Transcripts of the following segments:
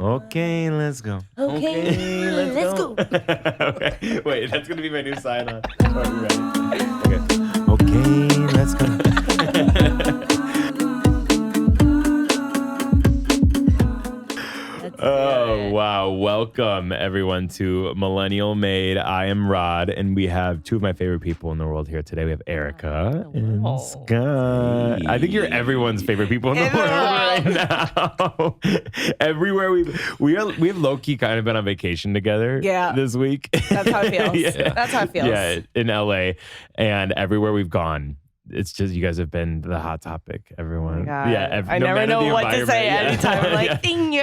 Okay, let's go. Okay, let's go. Okay. Wait, that's going to be my new sign on. Are you ready? Okay, let's go. Oh, wow. Welcome, everyone, to Millennial Made. I am Rod, and we have two of my favorite people in the world here today. We have Erika and Scott. Hey. I think you're everyone's favorite people in the world right now. Everywhere we have low-key kind of been on vacation together this week. That's how it feels. That's how it feels. Yeah, in LA. And everywhere we've gone, it's just you guys have been the hot topic, everyone. Oh my God. Yeah, I never know what to say anytime. I'm like, ding you.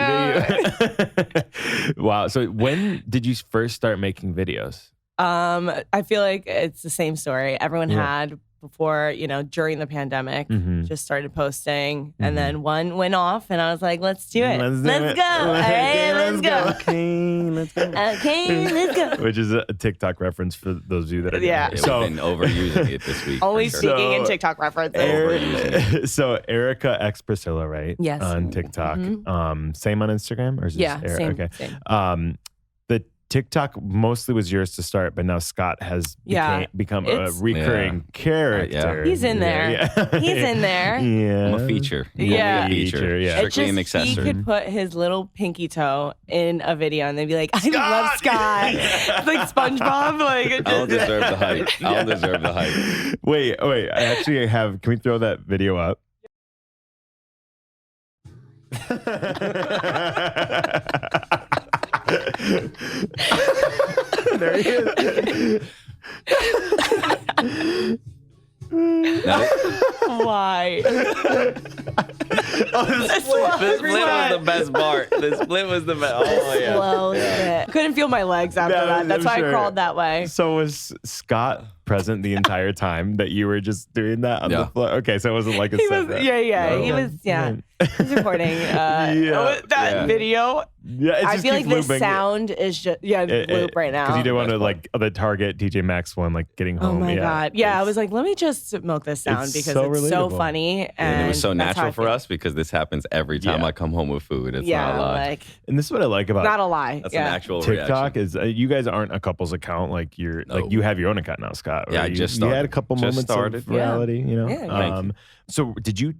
Wow. So when did you first start making videos? I feel like it's the same story everyone had before, during the pandemic. Just started posting, and then one went off, and I was like, let's do it. Let's go. Hey, let's go. Okay, let's go. Okay, let's go. Which is a TikTok reference for those of you that are So we've been overusing it this week. Only speaking in TikTok references. So Erika X Priscilla, right? Yes. On TikTok. Same on Instagram, or is this same. Okay. Same. The TikTok mostly was yours to start, but now Scott has become a recurring character. He's in there. He's in there. Yeah. I'm a feeture. Yeah. Feature. Yeah. Strictly an accessory. He could put his little pinky toe in a video and they'd be like, I love Scott. It's like SpongeBob. I'll deserve the hype. I'll deserve the hype. Wait. I actually have, can we throw that video up? There he is. Why? The split was the best part. The split was the best. Oh, yeah. Slow split. Couldn't feel my legs after that. That's why I crawled that way. So was Scott present the entire time that you were just doing that on the floor? Okay, so it wasn't like a he set. was, He was, He was recording that video. Yeah, I feel like the sound is just loop right now. Because you didn't want to the Target TJ Maxx one, getting home. Oh my God. Yeah, I was like, let me just milk this sound because it's so funny. And it was so natural for us because this happens every time I come home with food. It's not a lie. And this is what I like about not a lie. That's an actual TikTok reaction. Is you guys aren't a couple's account you have your own account now, Scott. Yeah, I just started. You had a couple moments of reality, Yeah. So did you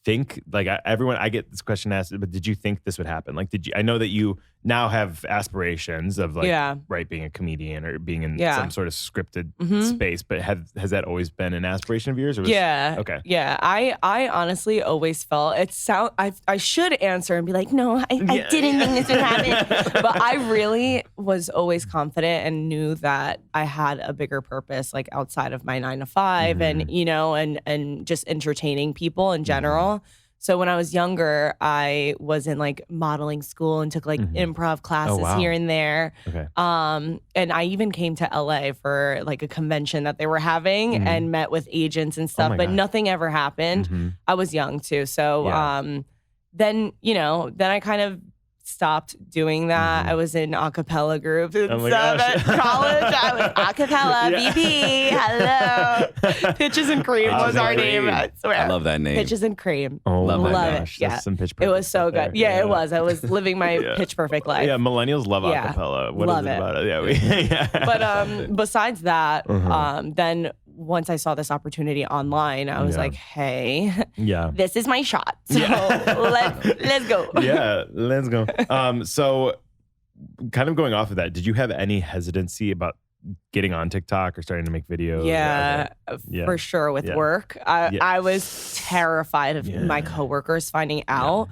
think I get this question asked, but did you think this would happen? I know that you now have aspirations of being a comedian or being in some sort of scripted space, but has that always been an aspiration of yours? Or okay. Yeah. I honestly always felt I should answer and be like, no, I didn't think this would happen. But I really was always confident and knew that I had a bigger purpose outside of my 9 to 5 and and just entertaining people in general. So when I was younger, I was in modeling school and took improv classes here and there. Okay. And I even came to LA for a convention that they were having and met with agents and stuff, but nothing ever happened. I was young too. So then I kind of stopped doing that. I was in a cappella groups and stuff at college. I was a cappella, VP, hello. Pitches and Cream was our name. I swear. I love that name. Pitches and Cream. Oh, love my that gosh. It. Yeah. That's some pitch it perfect was so good. Yeah, it was. I was living my pitch perfect life. Yeah, millennials love acapella. What love is it about it? Yeah, But besides that, then once I saw this opportunity online, I was like, hey, this is my shot. So let's go. Yeah, let's go. So kind of going off of that, did you have any hesitancy about getting on TikTok or starting to make videos? Yeah, for sure. With work, I was terrified of my coworkers finding out.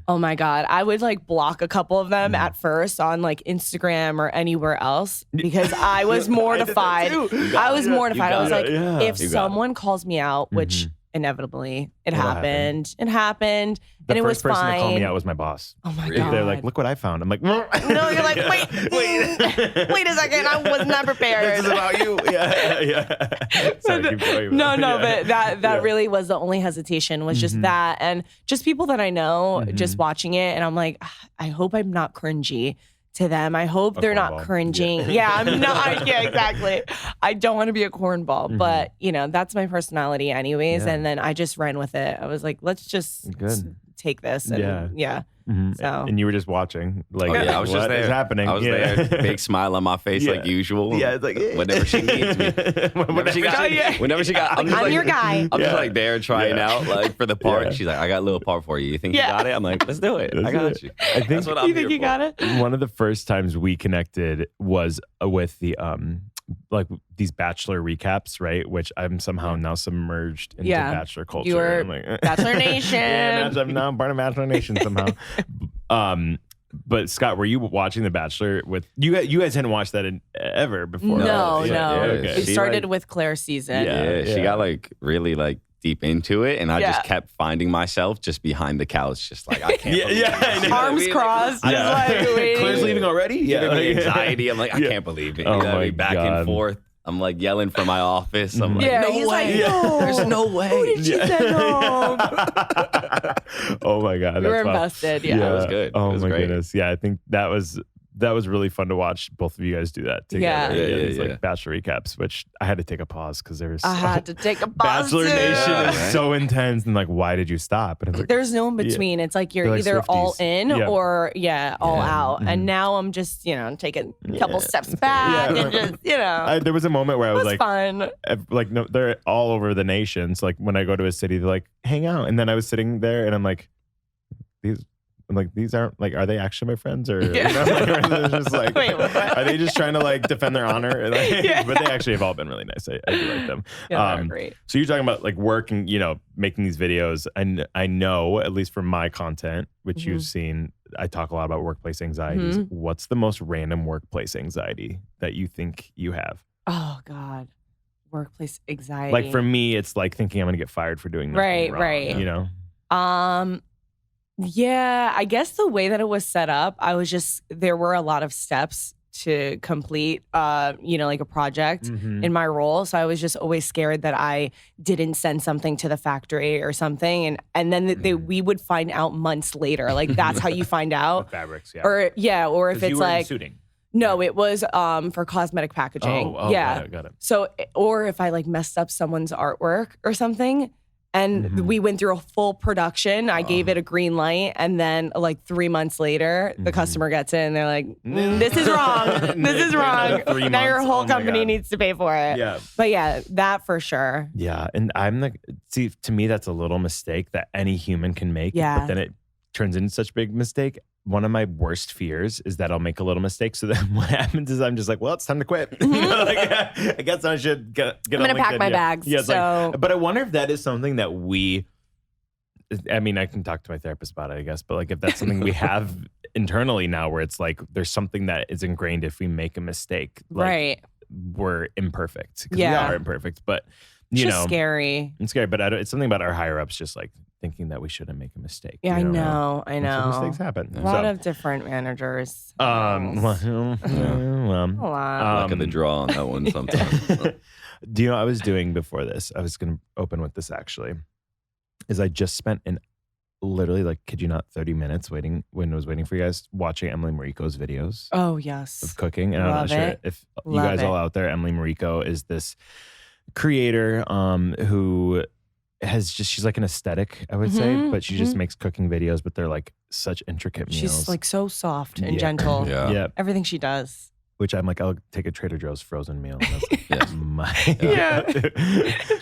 Oh my God. I would block a couple of them at first on Instagram or anywhere else because I was mortified. I was mortified. I was like, if someone calls me out, which inevitably it happened. It happened. And it was fine. The first person to call me out was my boss. Oh my God. They're like, look what I found. I'm like, no, you're like, wait a second. I was not prepared. This is about you. Yeah. Sorry, keep going. But that really was the only hesitation was just that. And just people that I know just watching it. And I'm like, I hope I'm not cringy to them. I hope they're not cringing. Yeah, I'm not. Yeah, exactly. I don't want to be a cornball, but that's my personality anyways. And then I just ran with it. I was like, let's just take this. And So And you were just watching. Like, I was just there. What is happening? I was there. Big smile on my face like usual. Yeah, it's like whenever she needs me. Whenever she got, I'm your guy. I'm just like there trying out like for the part. She's like, I got a little part for you. You think you got it? I'm like, let's do it. I got you. I think that's what I'm here for. Got it? One of the first times we connected was with the like these Bachelor recaps, right? Which I'm somehow now submerged into Bachelor culture. You're like, Bachelor Nation. I'm now part of Bachelor Nation somehow. But Scott, were you watching The Bachelor with you guys hadn't watched that ever before? No. Okay. We started with Claire's season. She got like really like deep into it, and I just kept finding myself just behind the couch, just like I can't. Arms crossed. Just like waiting. Claire's leaving already. Giving me anxiety. I'm like, I can't believe it. Oh my back God. and forth. I'm like yelling from my office. I'm like, no way. No. There's no way. Who did she send home? Oh my God. We were invested. Yeah. It was good. Oh it was my great. goodness. Yeah, I think that was really fun to watch both of you guys do that together. These like Bachelor recaps, which I had to take a pause because there was I had to take a pause. Bachelor too. Nation is so intense, and like, why did you stop? And it's like, there's no in between. It's like you're They're like either all Swifties. in or all out. Mhm. And now I'm just taking a couple steps back and just there was a moment where I it was was like, fun. like, no, they're all over the nation. So like when I go to a city, they're like, hang out, and then I was sitting there, and I'm like, these aren't like, are they actually my friends or they're just like, Wait, what? are they just trying to like defend their honor? Like, but they actually have all been really nice. I do like them. Yeah, they're great. So you're talking about like work and making these videos, and I know at least from my content, which you've seen, I talk a lot about workplace anxieties. What's the most random workplace anxiety that you think you have? Oh God, workplace anxiety. Like for me, it's like thinking I'm going to get fired for doing nothing wrong, right. Yeah, I guess the way that it was set up, there were a lot of steps to complete, like a project in my role. So I was just always scared that I didn't send something to the factory or something. And then we would find out months later. Like that's how you find out. Fabrics, Or if it's like, suiting. no, it was for cosmetic packaging. Oh, yeah. Got it. So, or if I like messed up someone's artwork or something, and we went through a full production. I gave it a green light, and then like 3 months later, the customer gets it, and they're like, "This is wrong. This is wrong. Now your whole company needs to pay for it." Yeah, but yeah, that for sure. Yeah, and to me, that's a little mistake that any human can make. Yeah, but then it turns into such a big mistake. One of my worst fears is that I'll make a little mistake. So then what happens is I'm just like, well, it's time to quit. I guess I should get I'm going to pack my bags. Yeah, so. But I wonder if that is something that I mean, I can talk to my therapist about it, I guess. But like if that's something we have internally now where it's like there's something that is ingrained if we make a mistake. Like, right. We're imperfect. Because we are imperfect. But, it's scary. It's scary. But it's something about our higher ups just like thinking that we shouldn't make a mistake. Yeah, I know. So mistakes happen. A lot of different managers. A Luck of the draw on that one sometimes. Do you know what I was doing before this? I was going to open with this actually. Is I just spent literally, like, kid you not, 30 minutes when I was waiting for you guys, watching Emily Mariko's videos. Oh, yes. Of cooking. And I'm not sure if you guys all out there, Emily Mariko is this creator who she's like an aesthetic, I would say, but she just makes cooking videos, but they're like such intricate meals. She's like so soft and gentle. Yeah. Everything she does. Which I'm like, I'll take a Trader Joe's frozen meal. It's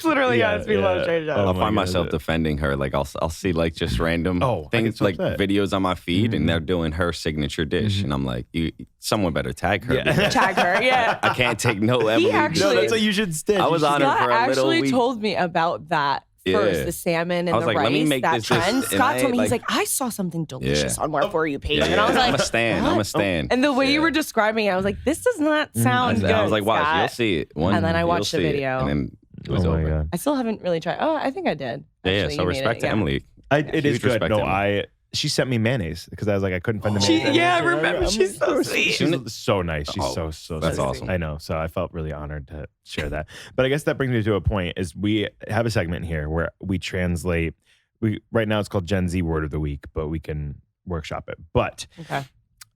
literally we love Trader Joe's. I'll find myself defending her. Like I'll see like just random things like videos on my feed, and they're doing her signature dish, and I'm like, someone better tag her. Tag her. Yeah. I can't take no Emily. No, that's what you should stitch. I was on her for a little week. Actually told me about that. First, the salmon and the rice, let me make that this trend. just, Scott told me, he's like, I saw something delicious on our For You page. And I was like, I'm a stand. And the way you were describing it, I was like, this does not sound good, I was like, watch, Scott. you'll see it. And then I watched the video. And then it was over. God. I still haven't really tried. Oh, I think I did. Yeah, so respect to Emily. It is good. No, Emily. she sent me mayonnaise because I was like, I couldn't find the mayonnaise. I remember. She's so sweet. She's so nice. She's so that's sweet. awesome. I know. So I felt really honored to share that. But I guess that brings me to a point is we have a segment here where we translate. Right now it's called Gen Z Word of the Week, but we can workshop it. But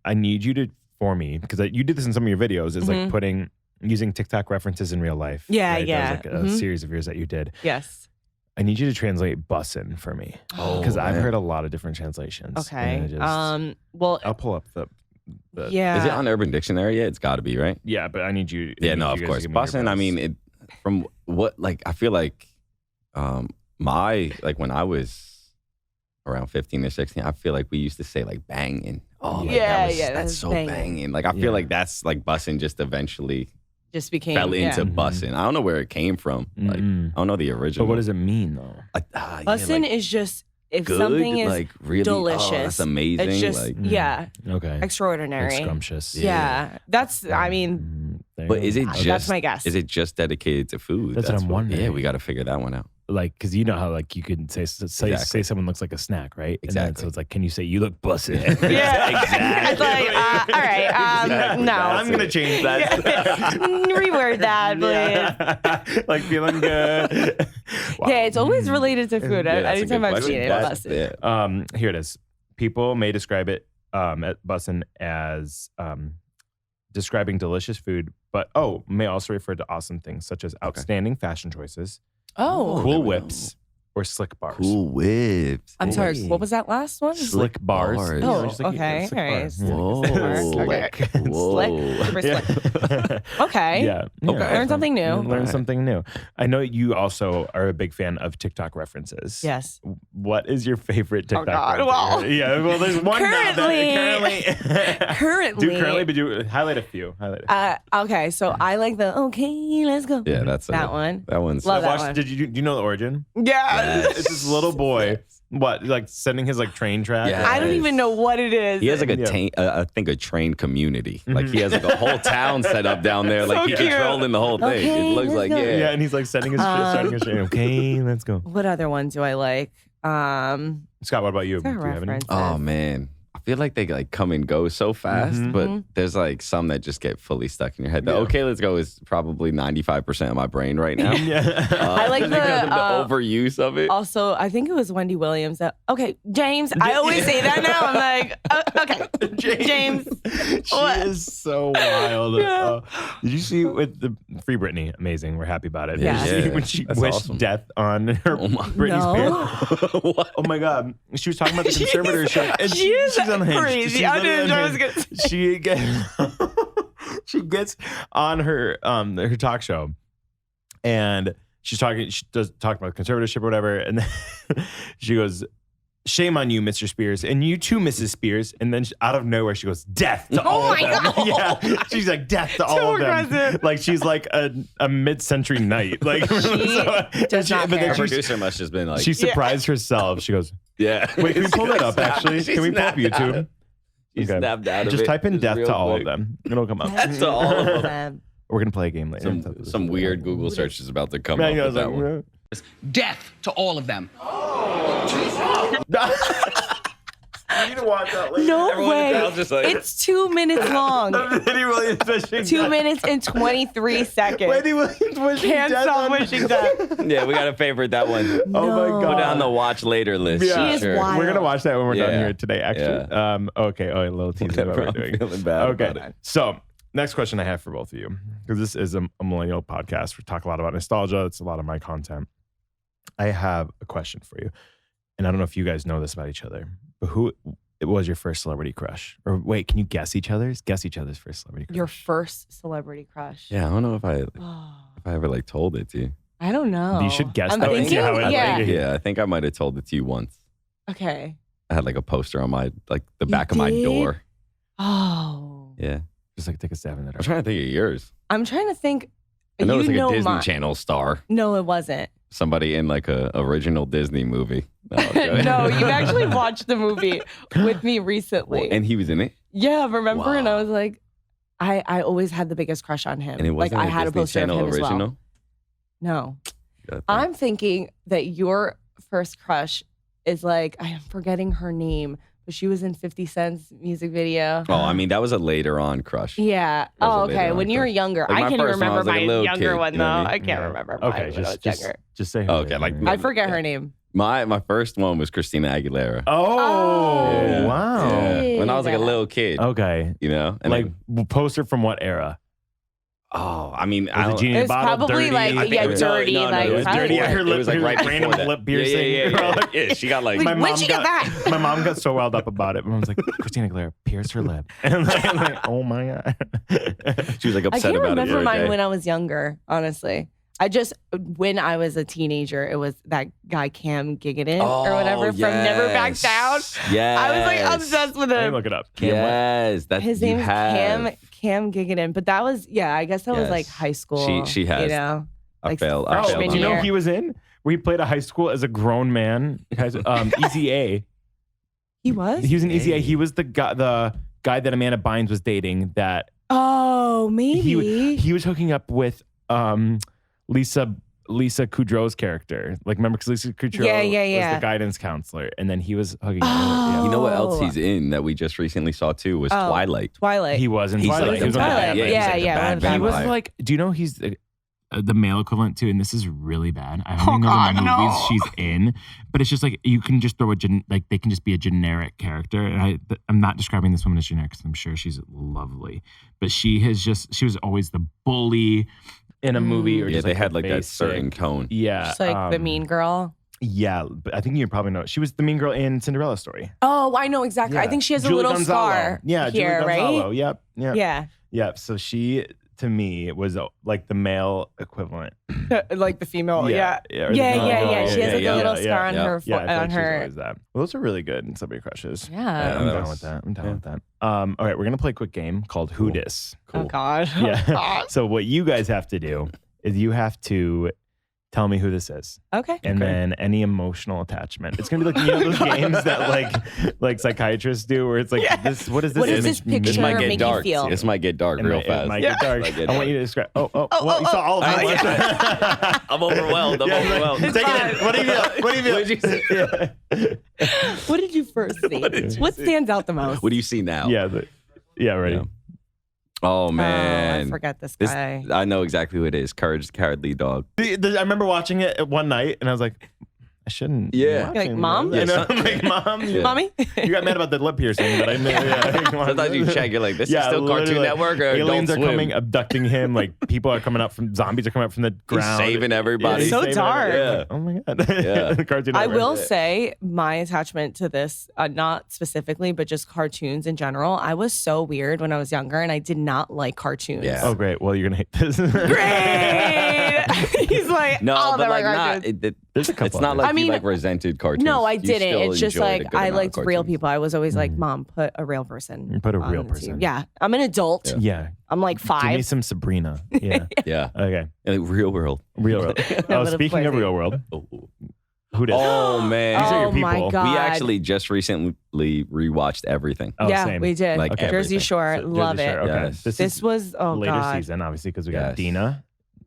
I need you to, for me, because you did this in some of your videos, is like using TikTok references in real life. Yeah, right? yeah. That was like a series of yours that you did. Yes. I need you to translate bussin' for me. Because I've heard a lot of different translations. Okay. Well, I'll pull up the yeah. Is it on Urban Dictionary yet? It's got to be, right? Yeah, but I need you. Of course. Bussin', I mean, from what, like, I feel like when I was around 15 or 16, I feel like we used to say, like, banging. Oh, like, that's so banging. Like, I feel like that's, like, bussin' just eventually just became fell into bussin'. I don't know where it came from. Like, I don't know the original. But what does it mean, though? Bussin' is just if good, something is like really delicious. that's amazing. It's just okay, extraordinary, like scrumptious. Yeah, that's. I mean, but is it just? That's my guess. Is it just dedicated to food? That's what I'm wondering. Yeah, we got to figure that one out. Like, because you know how like you can say someone looks like a snack, right? Exactly. And then, so it's like, can you say you look bussin'? Yeah, exactly. It's like, all right, no, I'm gonna change that. Reword that, please. Like feeling good. Wow. Yeah, it's always related to food. Anytime I've seen it, bussin'. Here it is. People may describe it at bussin' as describing delicious food, but may also refer to awesome things such as outstanding fashion choices. Cool whips or slick bars. Cool whips. I'm sorry, what was that last one? Slick bars. Oh, okay. All right. Whoa. Slick. Super slick. Okay. Yeah. Learn something new. Learn something new. I know you also are a big fan of TikTok references. Yes. What is your favorite TikTok reference? Well, there's one currently. Currently. But highlight a few. Okay, so I like the let's go. Yeah, that's that one. That one's love that one. Do you know the origin? Yeah. It's this little boy, like sending his like train track. Yes. I don't even know what it is. He has like I think a train community. Like he has like a whole town set up down there. Like he's controlling the whole thing. Okay, it looks like go. yeah, and he's like sending his train. Okay, let's go. What other one do I like? Scott, what about you? Do you have any? Oh man. I feel like they like come and go so fast, but there's like some that just get fully stuck in your head. The okay, let's go is probably 95% of my brain right now. I like because of the overuse of it. Also, I think it was Wendy Williams that, okay, James, I always say that now. I'm like, okay, James. She is so wild. Did you see with the Free Britney? Amazing. We're happy about it. Yeah. Did you see when she wished death on her Britney Spears? Oh my God. She was talking about the conservatorship. And she's unhinged. Crazy. I didn't know I was gonna. She gets on her talk show, and she's talking. She does talk about conservatorship or whatever, and then she goes, "Shame on you, Mr. Spears, and you too, Mrs. Spears." And then out of nowhere, she goes, "Death to all of them." God. Yeah, she's like, "Death to all of them." Like she's like a mid-century knight. Like she does not care. Her producer must have been like, she surprised herself. She goes, "Yeah." Wait, can we pull that up? Actually, can we pull up YouTube? She snapped out of Just it. type in "death to all of them." It'll come up. Death to all of them. We're gonna play a game later. Some weird Google search is about to come up with that one. Death to all of them. You need to watch that later. No way. It's 2 minutes long. 2 minutes and 23 seconds. Wendy Williams wishing Can't death stop on wishing death. Yeah, we gotta favorite that one. Oh my God. Put it on the watch later list. Yeah. She is wild. We're gonna watch that when we're done here today. Actually, okay. Oh, a little teaser of what we're doing. Feeling bad Okay, about it. so next question I have for both of you, because this is a millennial podcast. We talk a lot about nostalgia. It's a lot of my content. I have a question for you, and I don't know if you guys know this about each other, but who was your first celebrity crush? Or wait, can you guess each other's? Guess each other's first celebrity crush. Your first celebrity crush. Yeah, I don't know if I ever like told it to you. I don't know. You should guess I'm though and see how it Yeah, I think I might have told it to you once. Okay. I had like a poster on my the back of my door. Oh. Yeah. Just like take a stab in that. I'm trying to think of yours. I'm trying to think. I know it was like a Disney mine. Channel star. No, it wasn't. Somebody in like a original Disney movie. No, you actually watched the movie with me recently. Well, and he was in it? Yeah, remember? Wow. And I was like, I always had the biggest crush on him. And it wasn't like I had Disney a poster Channel of him original? as well. No. I'm thinking that your first crush is like, I am forgetting her name, but she was in 50 Cent's music video. Oh, I mean, that was a later on crush. Yeah. Oh, okay. When you were younger. Like I can remember my younger one, you though. know what I I mean? can't remember Okay, mine when I was younger. just say her Okay, name. like I forget her name. My first one was Christina Aguilera. Oh, Yeah. wow. Yeah. When I was like a little kid. Okay. You know? And Like poster from what era? Oh, I mean, Was it Genie in It a was Bottle? probably Dirty? like, I think yeah, it was- dirty. no, like, it was probably dirty. Yeah, her It lip, was like her right random before that. lip piercing. Yeah, she got like. My Where'd mom she get that? My mom got so riled up about it. My mom's like, Christina Aguilera pierced her lip. And I'm like, oh my God. She was like I upset can't about it. remember the other mine day. when I was younger, honestly. When I was a teenager, it was that guy Cam Gigadin or whatever from Never Back Down. Yes. I was like obsessed with Let me him. look it up. Yes, that's His you name's have. Cam Gigadin. But that was, I guess that was like Yes. high school. She has. You know? I like failed. Oh, freshman do you know year. who he was in? Where he played a high school as a grown man. Easy A. He was? He was in Easy A. He was the guy that Amanda Bynes was dating. That Oh, maybe. he was hooking up with Lisa Kudrow's character. Like, remember, because Lisa Kudrow was the guidance counselor, and then he was hooking up with her. You know what else he's in that we just recently saw too was Twilight. Twilight. He was in He's Twilight. like He was the on the bad- bad yeah, list. he's like the yeah, bad one of the He was vampire. like, do you know he's the male equivalent to, and this is really bad. I don't even know the movies she's in, but it's just like you can just throw they can just be a generic character. And I'm not describing this woman as generic because I'm sure she's lovely, but she was always the bully in a movie. Or Yeah, just they like had the like that basic- certain tone. Yeah, Just like the mean girl. Yeah, but I think you probably know. She was the mean girl in Cinderella Story. Oh, I know exactly. I Yeah. think she has a Julie little Gonzalo. scar Yeah, here, Julie Gonzalo. right? Yep. Yeah. Yep. So she, to me, was like the male equivalent. Like the female. Yeah. Yeah. Yeah, or the Yeah. female. Yeah. She has like Yeah, a little yeah, scar on yeah. her. Yeah, I feel like on she's her. always that. Well, those are really good and celebrity crushes. Yeah. Yeah, I'm that down was- with that. I'm down yeah. with that. All right, we're gonna play a quick game called Who Dis. Oh God. Yeah. So what you guys have to do is you have to tell me who this is, Okay. and then any emotional attachment. It's gonna be like those games that like psychiatrists do, where it's like this. What is this? What does image this picture This might make get you dark. feel? This might get dark It real might- fast. It might get dark. Might get I want dark. you to describe. Well, you saw all of them. I'm overwhelmed. I'm overwhelmed. Take it in. What do you feel? What do you feel? Yeah. What did you first see? What stands out the most? What do you see now? Yeah. Ready. Yeah. Oh man, I forgot this This- guy. I know exactly who it is. Courage the Cowardly Dog. I remember watching it one night, and I was like, I shouldn't. be Yeah. watching Like, Mom? this. You know? Yeah. I'm like, Mom. Yeah. Mommy? You got mad about the lip piercing, but I knew. Yeah. Sometimes you check. You're like, this is still Cartoon literally, Network or aliens Adult are Swim? coming, abducting him. Like people are coming up from zombies are coming up from the He's ground, saving everybody. he's So saving dark. everybody. Like, oh my god. Yeah. Cartoon I Network. will say my attachment to this, not specifically, but just cartoons in general. I was so weird when I was younger, and I did not like cartoons. Yeah. Oh great. Well, you're gonna hate this. Great. He's like, No, all but of them like are not. cartoons. There's a couple. It's not others. like I mean, you like resented cartoons. No, I You didn't. still It's just enjoyed a like good I amount of liked real cartoons. people. I was always like, Mom, put a real person. Put a on real the person. TV. Yeah, I'm an adult. Yeah. I'm like Give me 5. some Sabrina. Yeah. Yeah, Okay. and real world. Real world. No, Oh, but of speaking of course real world, Oh, who did? oh man, These are your Oh my people. God. we actually just recently rewatched everything. Oh, yeah, same. we did. Like Okay. Jersey everything. Shore, So, love Jersey it. Shore, Okay. Yes. This was later God. season, obviously, because we got Yes. Dina.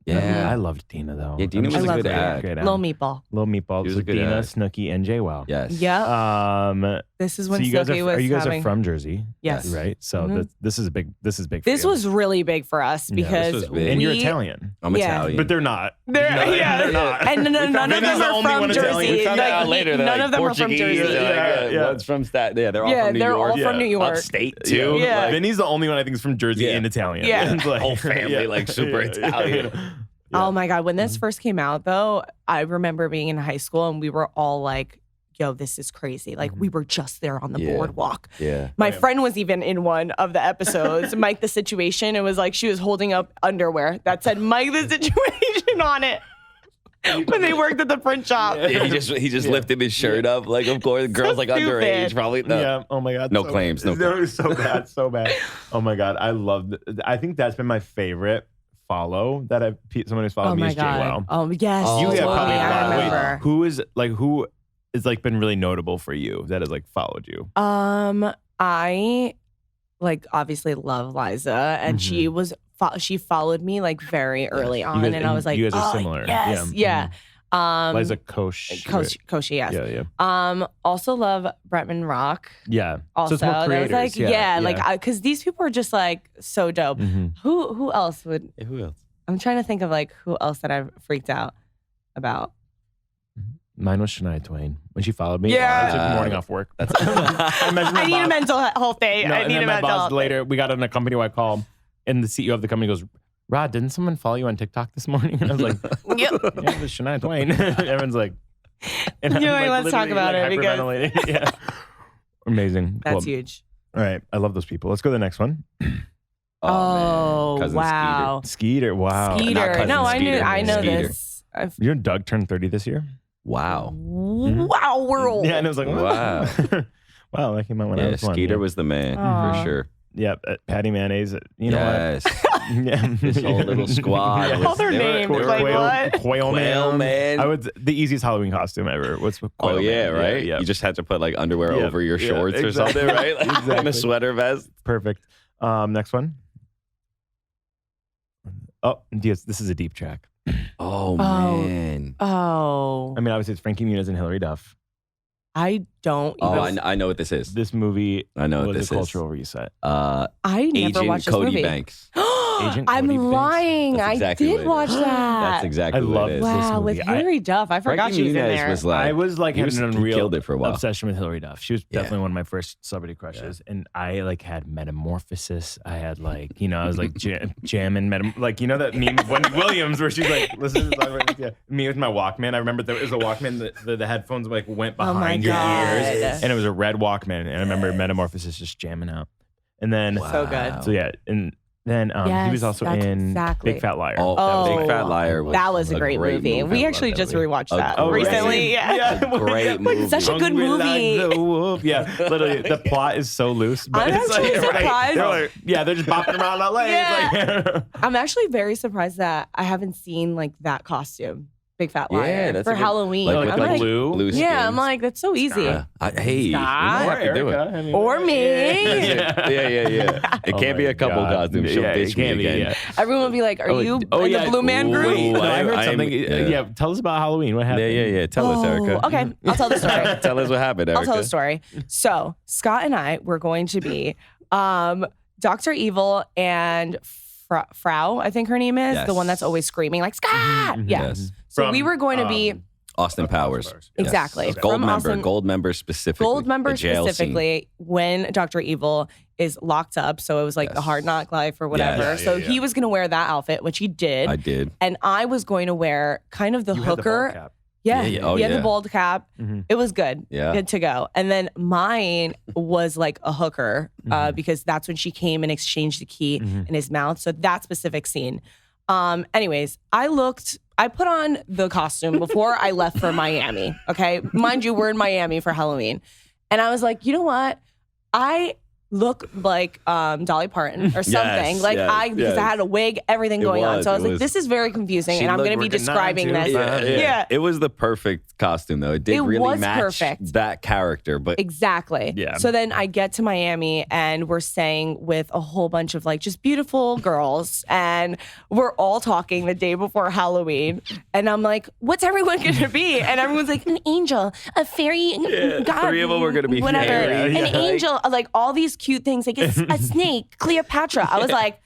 Yeah. I loved Dina though. Yeah, Dina I mean, was she a good great, ad. great ad. Little meatball. Little meatball. She was So a good Dina, ad. Snooki, and JWoww. Yes. Yeah. This is when so you guys Snooki was are you guys having. are from Jersey? Yes. Right. So Mhm. this is big. This is big. For This you. was really big for us Yeah, this because was big. and you're we- Italian, I'm Yeah. Italian. but they're not. They're, No, yeah. they're not. And none of Maybe them he's the are only from one Italian. Jersey. We found Like, out later. They're none like of them Portuguese. are from Jersey. They're like, Yeah. One's from they're all Yeah, from New they're York. all from New York. Upstate too. Yeah. Like, Vinny's the only one I think is from Jersey Yeah. and Italian. Yeah. It's like- Whole family, like, super Italian. Oh my God. When Mm-hmm. this first came out, though, I remember being in high school and we were all like, yo, this is crazy. Like, we were just there on the Yeah. boardwalk. yeah. My Oh, yeah. friend was even in one of the episodes, Mike the Situation. It was like she was holding up underwear that said Mike the Situation on it when they worked at the print shop. Yeah, he just lifted his shirt up. Like, of course, girls like stupid. underage, probably. No. Yeah. Oh my god. No so claims, bad. no It was so bad. So bad. Oh my god. I loved. I think that's been my favorite follow that someone who's followed Oh me my is God. JWoww. Oh, yes. Oh, You have totally. probably I followed- remember. Wait, who is like been really notable for you that has like followed you? I like obviously love Liza, and she was she followed me like very early on, guys- and I was like, you guys are oh, similar. Yes, Yeah. yeah. Liza Koshy. Koshy, yes. Yeah. Yeah. Also love Bretman Rock. Yeah. Also, so it's more that was creators. like, yeah, like because these people are just like so dope. Mhm. Who else would? Yeah, who else? I'm trying to think of like who else that I've freaked out about. Mine was Shania Twain when she followed me. Yeah. I took the morning off work. That's I need a mental health day. No, I and need then a my mental boss health later, we got on a company-wide call, and the CEO of the company goes, Rod, didn't someone follow you on TikTok this morning? And I was like, Yep. yeah, it was Shania Twain. Everyone's like, and You're I'm like, let's talk literally, about it because hyperventilating. Yeah. Amazing. that's Cool. huge. All right. I love those people. Let's go to the next one. Oh, man. Cousin wow. Skeeter. Wow. Not Skeeter. cousin No, Skeeter. I know Skeeter. this. Your Doug turned 30 this year? Wow. Wow, world. Yeah, and it was like, Wow. wow, that came out when I Yeah, was one. Skeeter Yeah. was the man Aw. for sure. Yeah, Patty Mayonnaise. You know Yes. what? Yeah. This whole little squad. Yeah. was- All their they were- names, they were- like, Quail, what? Quail Quail Man. I would the easiest Halloween costume ever. What's Quail Oh yeah, Man? right. Yeah, You just had to put like underwear Yeah, over your yeah, shorts or exactly. something, right? Like, and Exactly. a sweater vest. perfect. Next one. Oh, yes, this is a deep track. Oh man. Oh, I mean, obviously it's Frankie Muniz and Hilary Duff. I don't Oh, even. I know what this is. This movie I know what was this a is. cultural reset. I never Agent watched this Cody movie. Banks. Agent I'm Cody Banks? lying. That's exactly I what did it watch is. that. That's exactly I what love it is. this Wow, movie. with Hilary Duff. I forgot Frankie she was in Muniz there. was like, I was like he having an he unreal killed it for a while. obsession with Hilary Duff. She was Yeah. definitely one of my first celebrity crushes, and I like had Metamorphosis. I had like I was like jamming like that meme of Wendy Williams where she's like, listen to this song. Yeah. Me with my Walkman. I remember there was a Walkman that the headphones like went Oh my behind your God. ears, and it was a red Walkman, and I remember Metamorphosis just jamming out, and then So good. so yeah, and then he Yes, was also that's in exactly. Big Fat Liar. Oh, Oh, Big Fat Liar was That was a great movie. We I actually love that just movie. rewatched A that great- recently. Yeah. Great movie. Such a good Hungry movie. like the wolf. Yeah, literally, the plot is so loose. But I'm it's actually like, surprised. They're like, they're just bopping around LA. Yeah. It's like, I'm actually very surprised that I haven't seen like that costume, Big Fat Liar, Yeah, that's for a good- Halloween. like with with I'm the like, blue. blue yeah, I'm skins. like, that's so easy. Yeah. Hey, we Scott. might have to do it. Erica, I mean, Or me. Yeah. It Oh can't be my a couple God. costumes. She'll Yeah, ditch it me can't be, again. yeah. Everyone would be like, are you Oh, in yeah. the Blue Man Group? Ooh, No, I heard I'm- something. Yeah. Tell us about Halloween. What happened? Yeah. Tell us, Erica. Okay, I'll tell the story. Tell us what happened, Erica. I'll tell the story. So Scott and I were going to be Dr. Evil and Frau, I think her name is, the one that's always screaming like, Scott! Yeah. Yes. So we were going to be, Austin Powers. exactly. Yes. From Austin- Gold member specifically. Gold member The jail specifically when Dr. Evil is locked up. So it was like the Yes. hard knock life or whatever. Yes. So he was going to wear that outfit, which he did. Scene. I did. And I was going to wear kind of the You had the ball hooker. cap. Yeah, Yeah. Oh, he had the yeah. bald cap. Mhm. It was good. Yeah. Good to go. And then mine was like a hooker because that's when she came and exchanged the key in his mouth. So that specific scene. Anyways, I put on the costume before I left for Miami. Okay. Mind you, we're in Miami for Halloween. And I was like, you know what? I look like Dolly Parton or something. Because I had a wig, everything going on. So I was like, this is very confusing. She And I'm going to looked be describing working this. Yeah. It was the perfect costume, though. It did It really was match perfect. that character. But Exactly. Yeah. So then I get to Miami and we're staying with a whole bunch of like just beautiful girls and we're all talking the day before Halloween. And I'm like, what's everyone going to be? And everyone's like, an angel, a fairy, God, three of them were gonna be whatever. fairy. An angel, like all these cute things, like a snake, Cleopatra. I was like,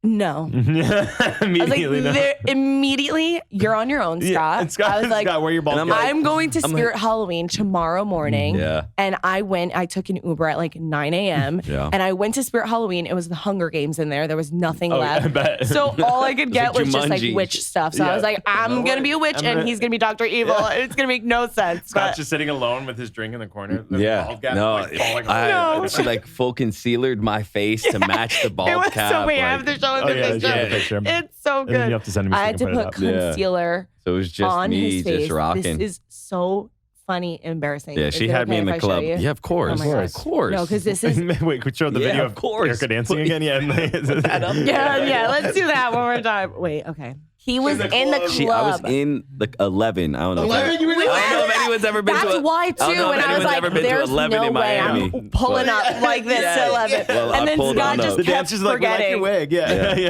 no. I was like, Immediately. immediately, you're on your own, Scott. And Scott, I was like, Scott, wear your ball And I'm cap. like- I'm going to Spirit Halloween tomorrow morning. Yeah. And I took an Uber at like 9 a.m. Yeah. And I went to Spirit Halloween. It was the Hunger Games in there. There was nothing Oh, yeah, I left. bet. So all I could get like was just like Jumanji. witch stuff. So Yeah. I was like, I'm going to be a witch I'm and gonna- he's going to be Dr. Evil. It's going to make no sense. Scott's But just sitting alone with his drink in the corner. The Yeah. bald cap, No. like, falling off. She like full concealered my face to match the bald it was cap. so weird. I like- have to show him Oh, the yeah, picture. yeah, the picture. It's so And then good. you have to send me so I I had can to put it put up. Yeah. concealer So it was just on me his face. just rocking. This is so funny, embarrassing. Yeah, Is she it had me okay in if the I show club. you? Yeah, of course. Oh my God. Of course. No, because this is Wait, could we show the Yeah, video of course. Erica dancing again? Yeah. yeah. Let's do that one more time. Wait, okay. He was in the club. I was in the 11. I don't know. 11? You were in I don't know if anyone's ever been That's to a, why too. I don't know And if I was anyone's like, ever been to "There's 11 no in way Miami. I'm pulling up like this Yeah. to 11." Well, I and then pulled Scott on just up. The kept dancer's like, we like your forgetting. wig.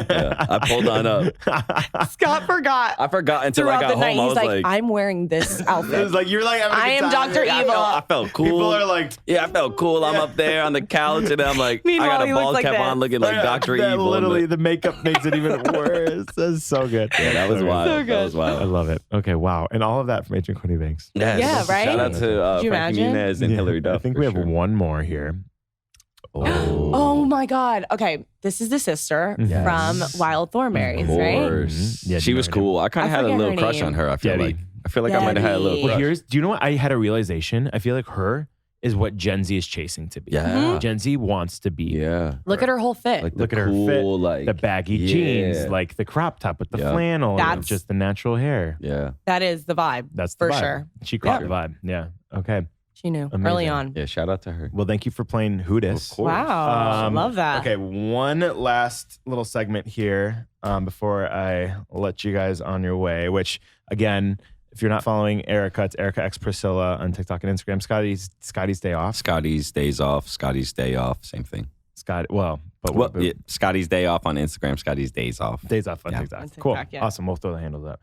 Yeah. I pulled on up. Scott forgot. I forgot until I Throughout got the home. night, I he's was like, like, "I'm wearing this It outfit." was like, you're like, having a I good am time. Dr. Yeah. Evil. I felt cool. People are like, yeah, I felt cool. I'm up there on the couch, and I'm like, I Meanwhile, got he a looks bald like cap this. on, looking like yeah, Dr. that Evil. Literally, the makeup makes it even worse. That's so good. Yeah, that was wild. So That good. was I wild. love it. Okay, wow. And all of that from Agent Cody Banks. Yes. Yeah, right? Shout out to Could you Frankie imagine? Muniz and Hilary Duff. I think for we have sure. one more here. Oh my God. Okay. This is the sister from Wild Thornberries, right? Yeah, She was cool. I kind of had a forget little her crush name. on her. I feel Debbie. like. I feel like I might have had a little Debbie. crush. Well, do you know what? I had a realization. I feel like her is what Gen Z is chasing to be. Yeah. Gen Z wants to be. Yeah. Look at her whole fit. Like Look the at her cool, fit, like the baggy yeah. jeans, like the crop top with the flannel, and That's- just the natural hair. Yeah. That is the vibe. That's the for vibe. sure. She caught Yeah. the vibe. Yeah. Okay. She knew Amazing. early on. Yeah. Shout out to her. Well, thank you for playing Who Dis. Of course. Wow. Love that. Okay, one last little segment here before I let you guys on your way, which, again, if you're not following Erika, it's Erika X Priscilla on TikTok and Instagram. Scotty's Day Off. Scotty's days off. Scotty's day off. Same thing. Scotty's day off on Instagram. Scotty's days off. Days off on Yeah. TikTok. On TikTok, Cool. yeah. Awesome. We'll throw the handles up.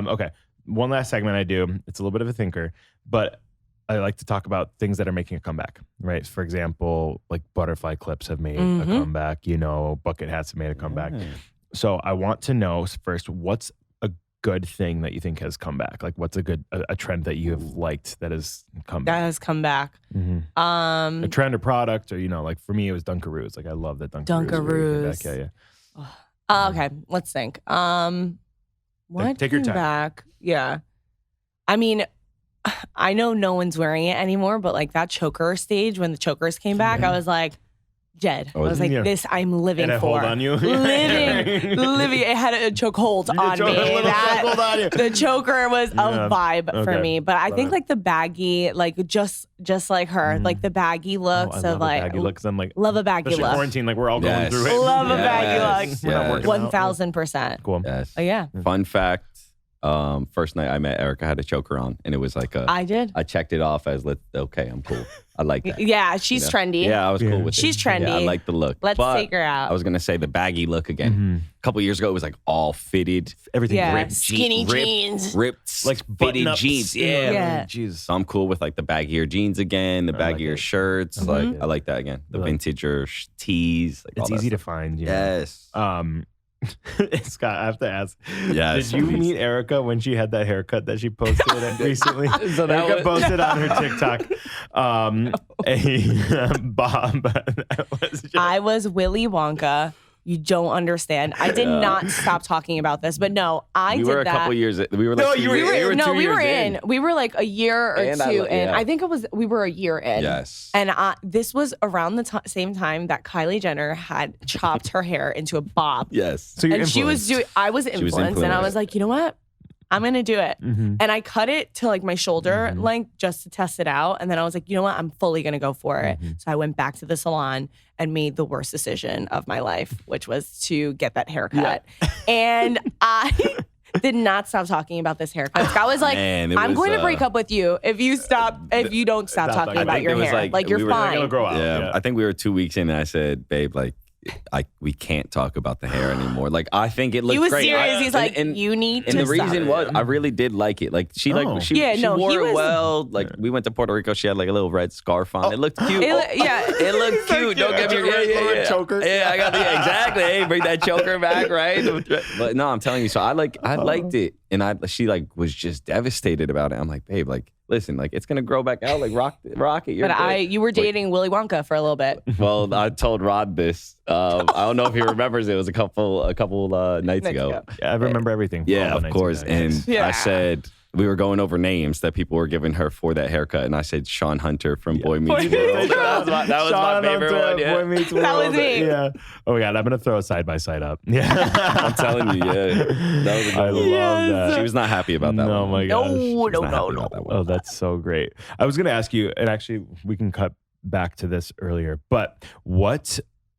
Okay. One last segment I do. It's a little bit of a thinker, but I like to talk about things that are making a comeback, right? For example, like butterfly clips have made a comeback, bucket hats have made a comeback. So I want to know first, what's a good thing that you think has come back? Like what's a trend that you have liked that has come That back? has come back. A trend or product, or, like for me, it was Dunkaroos. Like I love that Dunkaroos. Really came back. Yeah. Okay, let's think. What Take your came time. back? Yeah. I mean, I know no one's wearing it anymore, but like that choker stage when the chokers came back, I was like, Jed. I was like, Yeah. this I'm living And I for. hold on you. Living. It had a choke hold on me. The choker was a vibe for Okay. me. But I Love think it. like the baggy, like just like her, like the baggy looks I love of like baggy looks. I'm like, love a baggy especially look. quarantine, like we're all going Yes. through it. Love a Yes. baggy look. We're not Yes. working out. 1000%. Cool. Yes. Oh, yeah. Fun fact. First night I met Erika, had a choker on, and it was like I did. I checked it off as okay, I'm cool. I like that. Yeah, she's trendy. Yeah, I was cool with it. She's trendy. Yeah, I like the look. Let's But take her out. I was gonna say the baggy look again. Mm-hmm. A couple years ago, it was like all fitted, Everything Yeah. ripped. Skinny jeans. ripped, Like fitted button-ups. jeans. Yeah. Jeez. So I'm cool with like the baggier jeans again, the I like baggier it. shirts. I like Like it. I like that again. The I like vintager tees. Like It's all that easy to stuff. find. Yes. Scott, I have to ask. Yes. Did you meet Erika when she had that haircut that she posted recently? So that Erika was- posted on her TikTok a bob. I was Willy Wonka. You don't understand. I did not stop talking about this, but no, I we did were a that. couple years. We were like No, 2 you were- years. you were no, 2 we years were in. We were like a year or And two in. yeah. I think we were a year in. Yes. And this was around the same time that Kylie Jenner had chopped her hair into a bob. Yes. So you're And she was influenced. I was influenced, and I influenced. was like, you know what? I'm gonna do it. Mhm. And I cut it to like my shoulder length just to test it out. And then I was like, you know what? I'm fully gonna go for it. So I went back to the salon and made the worst decision of my life, which was to get that haircut. And I did not stop talking about this haircut. Scott was like, Man, it I'm was, going to break up with you if you don't stop Stop talking talking. about think your it was hair. Like you're we were fine. gonna grow out. Yeah, I think we were 2 weeks in, and I said, "Babe, like, we can't talk about the hair anymore. Like, I think it looks He was great." serious. He's like, you need And to the reason stop. was, I really did like it. Like, she Oh. she Yeah, no, wore he it was- well. Like, we went to Puerto Rico. She had like a little red scarf on. It looked cute. Yeah. It looked cute. Don't get me wrong. Red chokers. Yeah, I got exactly. Hey, bring that choker back, right? But no, I'm telling you. So I liked it, and she like was just devastated about it. I'm like, babe, like, listen, like it's gonna grow back out. Like rock it. You're But good. you were dating Willy Wonka for a little bit. Well, I told Rod this. I don't know if he remembers. It was a couple nights ago. Yeah, I remember everything. Yeah, all the of nights course. ago. And Yeah. I said we were going over names that people were giving her for that haircut, and I said Sean Hunter from Boy Meets Boy World. Meets World. that was my Sean favorite Hunter, one. Yeah. Boy Meets That was World. me. Yeah. Oh my God, I'm gonna throw a side by side up. Yeah. I'm telling you, yeah. That was a good I one. love that. She was not happy about that Oh one. my gosh. She was No, not no, happy no. about that one. Oh, that's so great. I was going to ask you, and actually, we can cut back to this earlier, but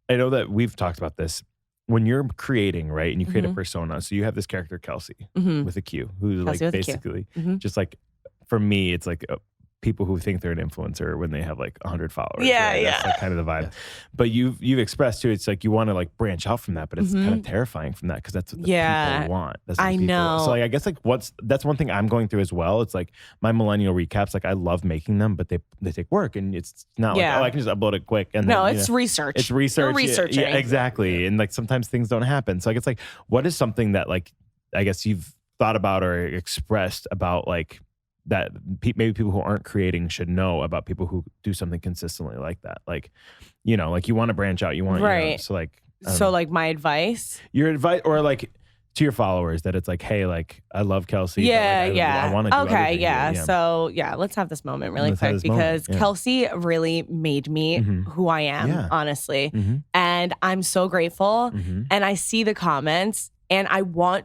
I know that we've talked about this. When you're creating, right, and you create a persona, so you have this character, Kelsey, with a Q, who's like Kelsey with a Q. basically Mhm. just like, for me, it's like people who think they're an influencer when they have like 100 followers. Yeah, right? That's yeah. like kind of the vibe. But you've expressed too, it's like you want to like branch out from that, but it's kind of terrifying from that because that's what the Yeah, people want. That's what I people, know. So like I guess like that's one thing I'm going through as well. It's like my millennial recaps, like I love making them, but they take work, and it's not Yeah. like, oh, I can just upload it quick. And No, then, it's you know, research. it's research. You're researching. Yeah, exactly. And like sometimes things don't happen. So like it's like, what is something that like I guess you've thought about or expressed about like that maybe people who aren't creating should know about people who do something consistently like that. Like, you know, like you want to branch out, you want, Right. you know, so like, I don't So know. like my advice. Your advice, or like to your followers that it's like, hey, like I love Kelsey. Yeah, but like, yeah. I want to do okay, other things. yeah. So yeah, let's have this moment really Let's have quick this moment, because yeah. Kelsey really made me Mhm. who I am, Yeah. honestly. Mhm. And I'm so grateful. Mhm. And I see the comments and I want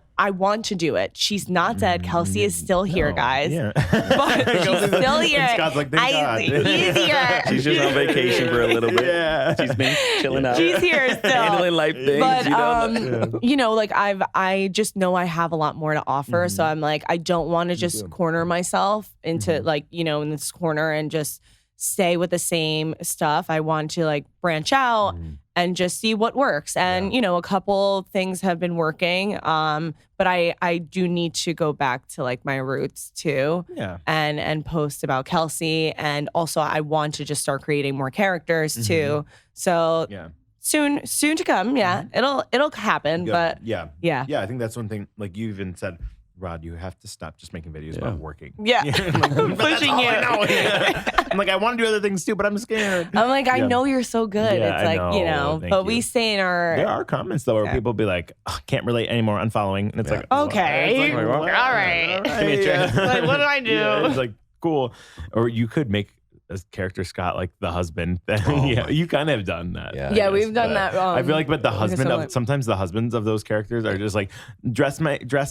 to do it. She's not dead. Kelsey is still here, No, guys. Yeah. But she's still here. And Scott's like, thank God. He's here. She's just on vacation for a little bit. Yeah. She's been chilling out. She's here still. Handling life things. But you know? you know, like I just know I have a lot more to offer. So I'm like, I don't want to just corner myself into like, you know, in this corner and just stay with the same stuff. I want to like branch out and just see what works. And you know, a couple things have been working. But I do need to go back to like my roots too. Yeah. And post about Kelsey. And also I want to just start creating more characters too. So Yeah. soon to come. Yeah. It'll happen. But yeah. yeah. Yeah. I think that's one thing. Like you even said, Rod, you have to stop just making videos about working. Yeah. I'm like, but that's Pushing all you. I know. I'm like, I want to do other things too, but I'm scared. I'm like, I Yeah. know you're so good. Yeah, It's like, I you know. know, Thank but you. we stay in our. There are comments though where people be like, oh, can't relate anymore, unfollowing. And it's like, Okay. It's like, All right. Give me a chance. Like, what do I do? Yeah, it's like, cool. Or you could make a character Scott like the husband. Yeah, you kind of have done that. Yeah. Yeah, I we've guess, done but that. I feel like, but the I guess husband I'm of sometimes the husbands of those characters are just like dressed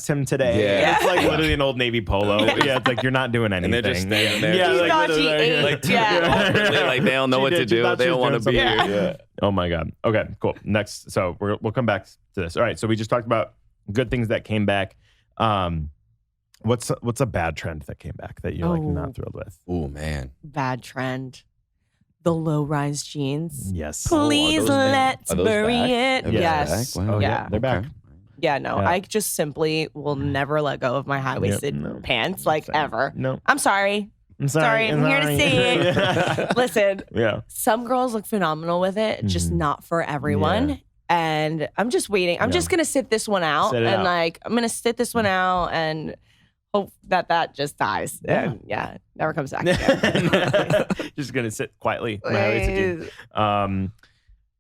him today. Yeah. It's like literally an old Navy polo. Yeah, it's like you're not doing anything. And they're just standing there. Yeah, She like, thought she literally, ate. Like, Yeah. ultimately, like they don't know what to She do. thought They she don't was want to doing be something. here. Yeah. Oh my God. Okay, cool. Next, so we'll come back to this. All right, so we just talked about good things that came back. What's a bad trend that came back that you're like not thrilled with? Oh man. Bad trend. The low-rise jeans. Yes. Please those back? let's Are those bury back? it. Are those Yes. back? Wow. Oh, Yeah. they're back. Okay. Yeah, no. Yeah. I just simply will never let go of my high-waisted no. pants, like Same. ever. No. I'm sorry. I'm Sorry, I'm here to see it. Listen, Yeah. some girls look phenomenal with it, just Mhm. not for everyone. Yeah. And I'm just waiting. I'm Yeah. just gonna sit this one out, Sit it and out. like I'm gonna sit this one out and hope that just dies. Yeah. And yeah, never comes back again. Just gonna sit quietly. in my high-waisted jeans.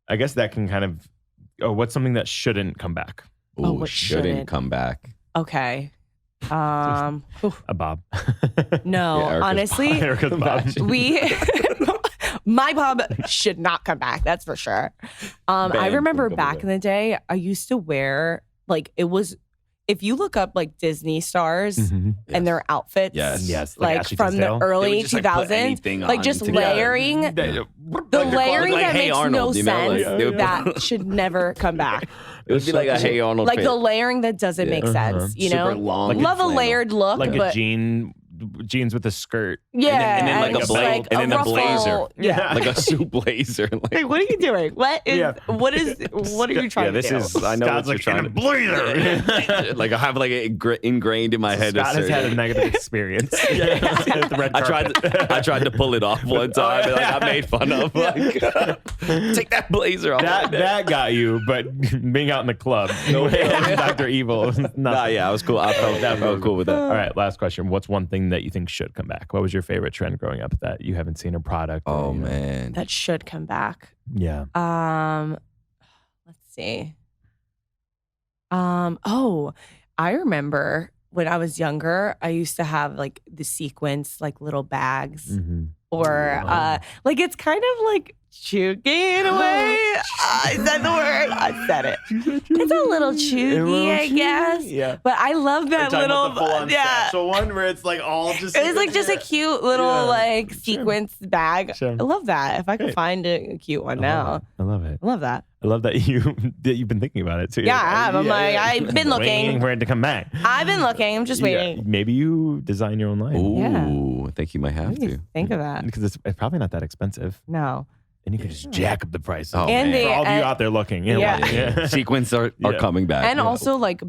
I guess that can kind of. Oh, what's something that shouldn't come back? Oh, Ooh, what shouldn't shouldn't? come back. Okay. Whew. A bob. No, Yeah, Erica's honestly, Erica's bob. we my bob should not come back. That's for sure. I Banned remember from back coming in the day, I used to wear like it was. If you look up like Disney stars Mhm. and their outfits, Yes. Yes. like Ashley from the Tisdale. early They would just, like, put 2000s, anything like on just together. layering. Yeah. The Like, layering like, that Hey makes Arnold, no you know, like, sense. they would- That should never come back. It would be like a Hey Arnold Like fit. the layering that doesn't make sense. You Super know, long Like love a flannel. layered look, Like but jeans with a skirt. yeah, and then, like, a just, bla- like and then a ruffle. blazer. Yeah. like a suit blazer. Like, Hey, what are you doing? What is? Yeah. What are you trying yeah, to this do? is. I know Scott's what you're like, trying in a blazer. like I have like it ingrained in my head. Scott has had a negative experience. At the red carpet. I tried to pull it off one time, and like, I made fun of. Like, take that blazer off. That got you, but being out in the club, Dr. Evil. Nah, yeah, I was cool. I felt cool with that. All right, last question. What's one thing that you think should come back? What was your favorite trend growing up that you haven't seen a product? Oh or, you know? man, That should come back. Yeah. Let's see. Oh, I remember when I was younger, I used to have like the sequence, like little bags, Mhm. or Wow. like it's kind of like chuggy in a way. I said the word. I said it. It's a little chuggy, I guess. Yeah. But I love that little, one where it's like all just. It was like just a cute little Yeah. like Sure. sequence bag. Sure. I love that. If I could Great. find a cute one now, I love it. I love that. I love that you've been thinking about it too. Yeah, I have. I'm like, I've been looking. Waiting for it to come back. I've been looking. I'm just waiting. Yeah, maybe you design your own line. ooh, I think you might have What do you to. think of that? Because it's probably not that expensive. No. And you can just jack up the price. Oh, And man. For all of you and- out there looking. Yeah. Sequins are Yeah. coming back. And Yeah. also like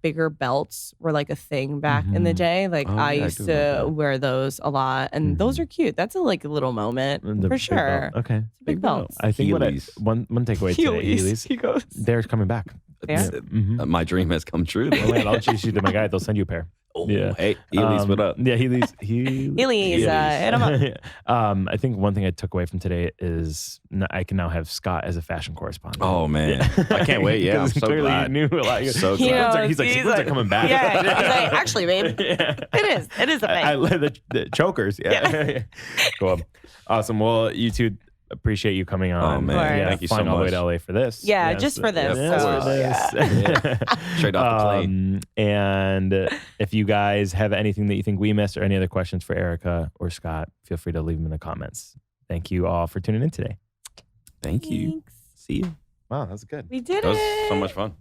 bigger belts were like a thing back in the Mhm. day. Like Oh, I yeah, I used do to remember that. wear those a lot, and those Mhm. are cute. That's a little moment The for big sure. belt. Okay. Big belts. I think Heelys. one takeaway today, Heelys, He goes. they're coming back. Yeah. Mhm. My dream has come true. Oh, man, I'll introduce you to my guy. They'll send you a pair. Oh, Yeah. hey, Elise, what up? Yeah, Healy's. Healy's, hit him up. I think one thing I took away from today is I can now have Scott as a fashion correspondent. Oh man, I can't wait. Yeah, I'm so clearly glad. You knew a lot. So He glad. knows. He's like, He's sequins like- are coming back. Yeah, he's like, actually, babe, Yeah. it is a thing. I love the chokers. Yeah. Cool. Awesome. Well, you two, appreciate you coming on. Oh man, Right. thank you so flying all the way much. to LA for this. Yeah, just for this. Yeah, of So, course. yeah. Straight off the plane. And if you guys have anything that you think we missed or any other questions for Erika or Scott, feel free to leave them in the comments. Thank you all for tuning in today. Thank you. Thanks. See you. Wow, that was good. We did That it. was so much fun.